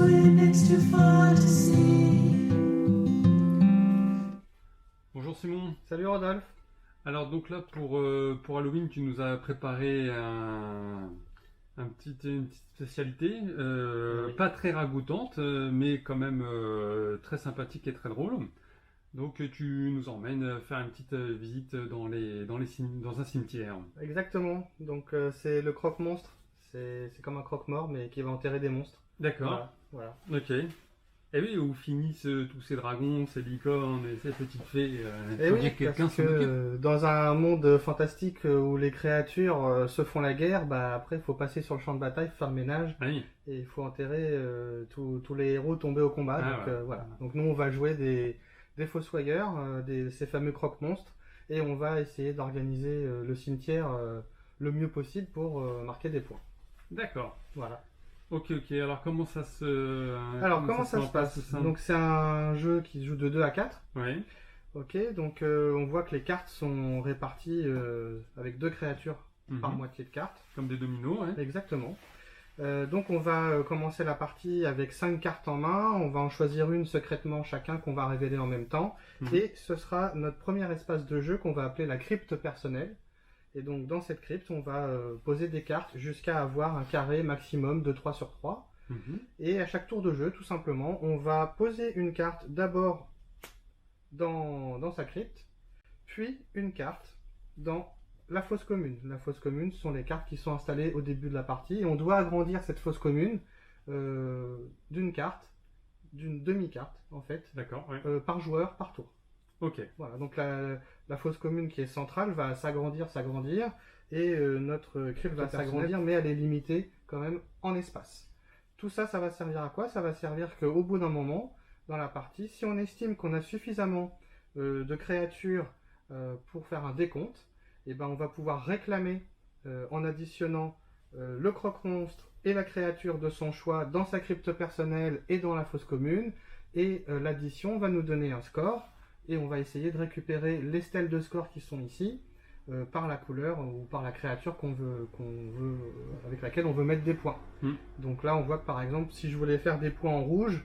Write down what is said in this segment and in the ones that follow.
when it's too far to see. Bonjour Simon. Salut Rodolphe. Alors donc là pour Halloween tu nous as préparé une petite spécialité, Oui. pas très ragoûtante mais quand même très sympathique et très drôle. Donc tu nous emmènes faire une petite visite dans un cimetière. Exactement. Donc c'est le croque-monstre. C'est comme un croque-mort mais qui va enterrer des monstres. D'accord. Voilà. Ok. Et oui, où finissent tous ces dragons, ces licornes et ces petites fées. Et Faut oui, bien que quelqu'un parce s'en occupe. que dans un monde fantastique où les créatures se font la guerre, bah après il faut passer sur le champ de bataille, faire le ménage Ah oui. et il faut enterrer tous les héros tombés au combat. Ah, Donc ouais. voilà. Donc nous on va jouer des fossoyeurs, ces fameux croque-monstres, et on va essayer d'organiser le cimetière le mieux possible pour marquer des points. D'accord. Voilà. Ok. Alors comment ça se Alors, comment ça met se en place, passe? tout ça Donc, c'est un jeu qui se joue de 2 à 4. Oui. Ok, donc on voit que les cartes sont réparties avec 2 créatures par Mhm. moitié de carte. Comme des dominos, ouais. Exactement. Donc, on va commencer la partie avec 5 cartes en main. On va en choisir une secrètement chacun qu'on va révéler en même temps. Mhm. Et ce sera notre premier espace de jeu qu'on va appeler la crypte personnelle. Et donc, dans cette crypte, on va poser des cartes jusqu'à avoir un carré maximum de 3 sur 3. Mhm. Et à chaque tour de jeu, tout simplement, on va poser une carte d'abord dans sa crypte, puis une carte dans la fosse commune. La fosse commune, ce sont les cartes qui sont installées au début de la partie, et on doit agrandir cette fosse commune d'une carte, d'une demi-carte en fait, D'accord, ouais. par joueur, par tour. Ok. Voilà, donc la fosse commune qui est centrale va s'agrandir, et notre crypte va s'agrandir, mais elle est limitée quand même en espace. Tout ça, ça va servir à quoi? Ça va servir qu'au bout d'un moment, dans la partie, si on estime qu'on a suffisamment de créatures pour faire un décompte, et ben on va pouvoir réclamer en additionnant le croque-monstre et la créature de son choix dans sa crypte personnelle et dans la fosse commune, et l'addition va nous donner un score, et on va essayer de récupérer les stèles de score qui sont ici, par la couleur ou par la créature avec laquelle on veut mettre des points. Donc là, on voit que par exemple, si je voulais faire des points en rouge,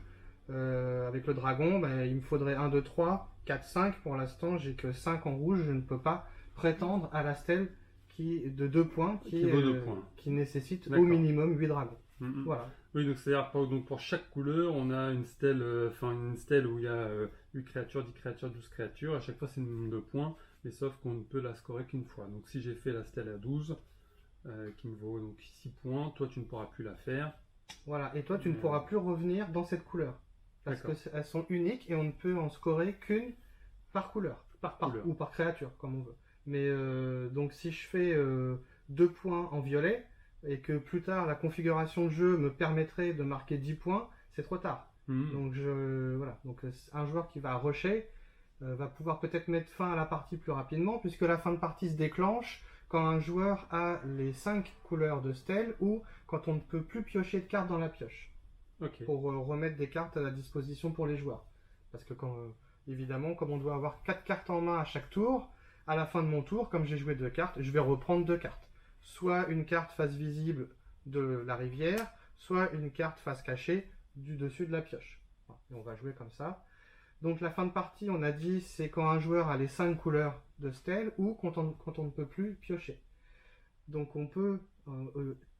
avec le dragon, ben, il me faudrait 1, 2, 3, 4, 5. Pour l'instant, j'ai que 5 en rouge. Je ne peux pas prétendre à la stèle de 2 points qui nécessite au minimum 8 dragons. Mhm. Voilà. Oui, donc c'est-à-dire donc pour chaque couleur, on a une stèle, une stèle où il y a 8 créatures, 10 créatures, 12 créatures. À chaque fois, c'est le nombre de points, mais sauf qu'on ne peut la scorer qu'une fois. Donc si j'ai fait la stèle à 12, qui me vaut donc 6 points, toi tu ne pourras plus la faire. Voilà, et toi tu ne pourras plus revenir dans cette couleur. Parce qu'elles sont uniques et on ne peut en scorer qu'une par couleur. Ou par créature, comme on veut. Mais donc si je fais 2 points en violet, et que plus tard la configuration de jeu me permettrait de marquer 10 points, c'est trop tard. Donc voilà. Donc un joueur qui va rusher va pouvoir peut-être mettre fin à la partie plus rapidement, puisque la fin de partie se déclenche quand un joueur a les 5 couleurs de stèle, ou quand on ne peut plus piocher de cartes dans la pioche. Ok. Pour remettre des cartes à la disposition pour les joueurs. Parce que évidemment, comme on doit avoir 4 cartes en main à chaque tour, à la fin de mon tour, comme j'ai joué 2 cartes, je vais reprendre 2 cartes. Soit une carte face visible de la rivière, soit une carte face cachée du dessus de la pioche. Voilà. Et on va jouer comme ça. Donc la fin de partie, on a dit, c'est quand un joueur a les 5 couleurs de stèle, ou quand on ne peut plus piocher. Donc on peut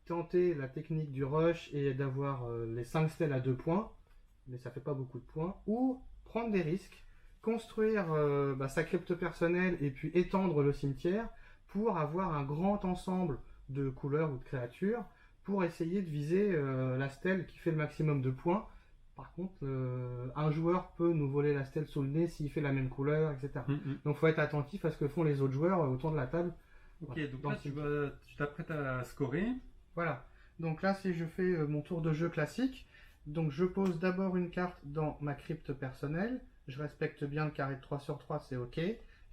tenter la technique du rush et d'avoir les 5 stèles à 2 points, mais ça fait pas beaucoup de points, ou prendre des risques, construire sa crypte personnelle et puis étendre le cimetière pour avoir un grand ensemble de couleurs ou de créatures pour essayer de viser la stèle qui fait le maximum de points. Par contre, un joueur peut nous voler la stèle sous le nez s'il fait la même couleur, etc. Donc il faut être attentif à ce que font les autres joueurs autour de la table. Ok, Voilà. donc là tu t'apprêtes à scorer. Voilà. Donc là, si je fais mon tour de jeu classique, donc je pose d'abord une carte dans ma crypte personnelle. Je respecte bien le carré de 3 sur 3, c'est ok.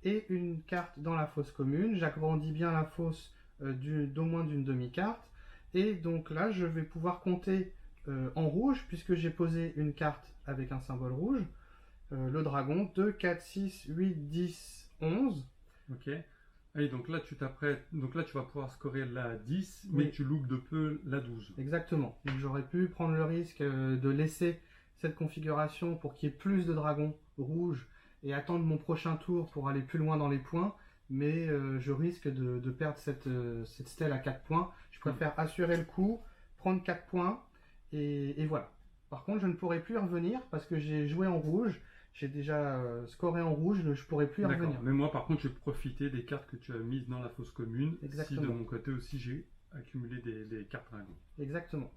Et une carte dans la fosse commune. J'agrandis bien la fosse d'au moins d'une demi-carte. Et donc là, je vais pouvoir compter en rouge, puisque j'ai posé une carte avec un symbole rouge. Le dragon, 2, 4, 6, 8, 10, 11. Ok. Et donc là, tu t'apprêtes. Donc là, tu vas pouvoir scorer la 10, mais Oui. tu loupes de peu la 12. Exactement. Donc j'aurais pu prendre le risque de laisser cette configuration pour qu'il y ait plus de dragons rouges et attendre mon prochain tour pour aller plus loin dans les points, mais je risque de perdre cette stèle à 4 points. Je préfère assurer le coup, prendre 4 points et voilà. Par contre, je ne pourrai plus y revenir parce que j'ai joué en rouge, j'ai déjà scoré en rouge, je ne pourrai plus y D'accord. revenir. Mais moi, par contre, je vais profiter des cartes que tu as mises dans la fosse commune. Exactement. Si de mon côté aussi, j'ai accumulé des cartes dragons. Exactement.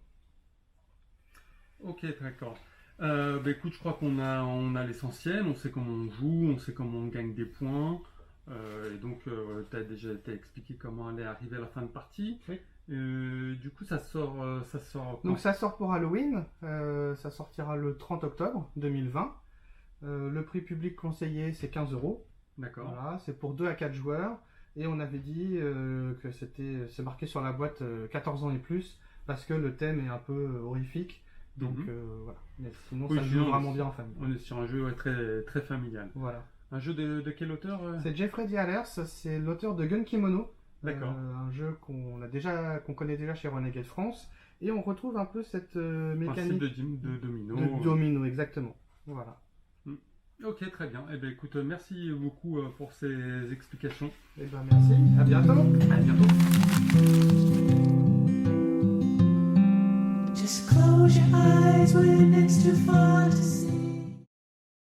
Ok, d'accord. Bah écoute, je crois on a l'essentiel, on sait comment on joue, on sait comment on gagne des points. Et donc, t'as expliqué comment aller arriver à la fin de partie. Oui. Du coup, ça sort quand? Donc ça sort pour Halloween, ça sortira le 30 octobre 2020. Le prix public conseillé c'est 15 €. D'accord. Voilà, c'est pour 2 à 4 joueurs. Et on avait dit que c'est marqué sur la boîte 14 ans et plus, parce que le thème est un peu horrifique. Donc Mhm. voilà. Mais sinon Oui, ça se sinon, joue vraiment bien en famille. On est sur un jeu très, très familial. Voilà. Un jeu de quel auteur C'est Jeffrey Dialers, c'est l'auteur de Gun Kimono. D'accord. Un jeu qu'on connaît déjà chez Renegade France. Et on retrouve un peu cette mécanique Principe de domino. de domino, exactement. Voilà. Ok, très bien. Eh bien, écoute, merci beaucoup pour ces explications. Et ben merci, à bientôt. À bientôt. Just close your eyes when it's too far to see.